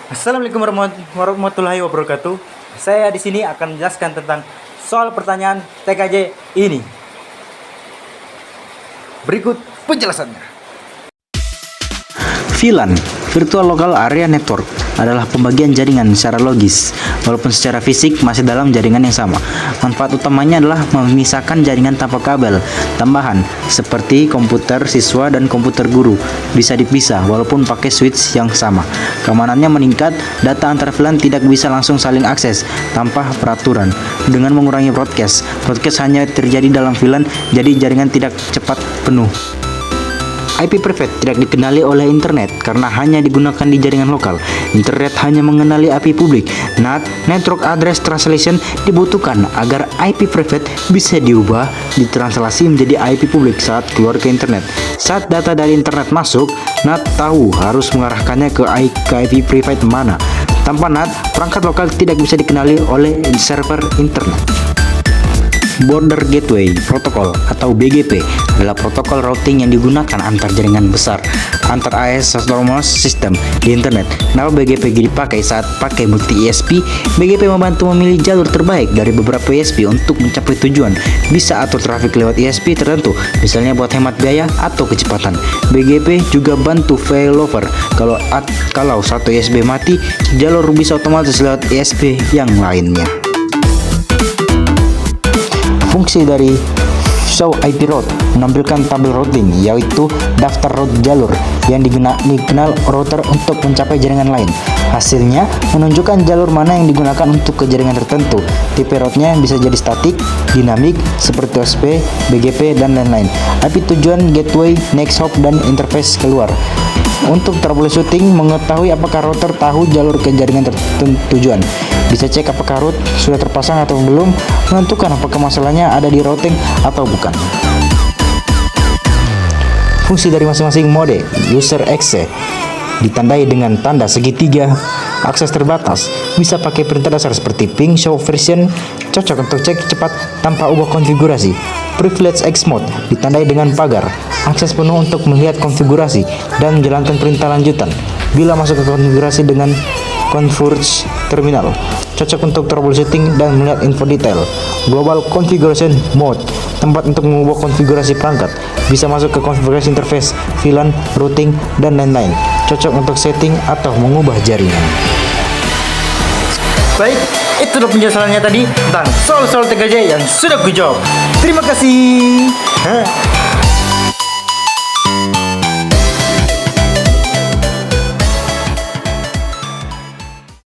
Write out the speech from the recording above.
Assalamualaikum warahmatullahi wabarakatuh. Saya di sini akan menjelaskan tentang soal pertanyaan TKJ ini. Berikut penjelasannya. VLAN, Virtual Local Area Network, adalah pembagian jaringan secara logis, walaupun secara fisik masih dalam jaringan yang sama. Manfaat utamanya adalah memisahkan jaringan tanpa kabel tambahan, seperti komputer siswa dan komputer guru, bisa dipisah walaupun pakai switch yang sama. Keamanannya meningkat, data antar VLAN tidak bisa langsung saling akses tanpa peraturan. Dengan mengurangi broadcast hanya terjadi dalam VLAN, jadi jaringan tidak cepat penuh. IP private tidak dikenali oleh internet karena hanya digunakan di jaringan lokal. Internet hanya mengenali IP publik. NAT, Network Address Translation, dibutuhkan agar IP private bisa diubah ditranslasi menjadi IP publik saat keluar ke internet. Saat data dari internet masuk, NAT tahu harus mengarahkannya ke IP private mana. Tanpa NAT, perangkat lokal tidak bisa dikenali oleh server internet. Border Gateway Protocol atau BGP adalah protokol routing yang digunakan antar jaringan besar antar AS autonomous system di internet. Nama BGP dipakai saat pakai multi ISP. BGP membantu memilih jalur terbaik dari beberapa ISP untuk mencapai tujuan. Bisa atur trafik lewat ISP tertentu, misalnya buat hemat biaya atau kecepatan. BGP juga bantu failover. Kalau satu ISP mati, jalur bisa otomatis lewat ISP yang lainnya. Fungsi dari Show IP Route menampilkan tabel routing, yaitu daftar route jalur yang dikenal router untuk mencapai jaringan lain. Hasilnya menunjukkan jalur mana yang digunakan untuk ke jaringan tertentu. Tipe route-nya bisa jadi statik, dinamik, seperti OSP, BGP, dan lain-lain. IP tujuan, gateway, next hop, dan interface keluar. Untuk troubleshooting, mengetahui apakah router tahu jalur ke jaringan tujuan. Bisa cek apakah route sudah terpasang atau belum, menentukan apakah masalahnya ada di routing atau bukan. Fungsi dari masing-masing mode user access ditandai dengan tanda segitiga. Akses terbatas, bisa pakai perintah dasar seperti ping, show version, cocok untuk cek cepat tanpa ubah konfigurasi. Privilege X mode ditandai dengan pagar, akses penuh untuk melihat konfigurasi dan menjalankan perintah lanjutan. Bila masuk ke konfigurasi dengan Converge Terminal, cocok untuk troubleshooting dan melihat info detail. Global Configuration Mode, tempat untuk mengubah konfigurasi perangkat, bisa masuk ke konfigurasi interface, VLAN, routing, dan lain-lain. Cocok untuk setting atau mengubah jaringan. Baik, itu adalah penjelasannya tadi tentang soal-soal TKJ yang sudah ku jawab. Terima kasih.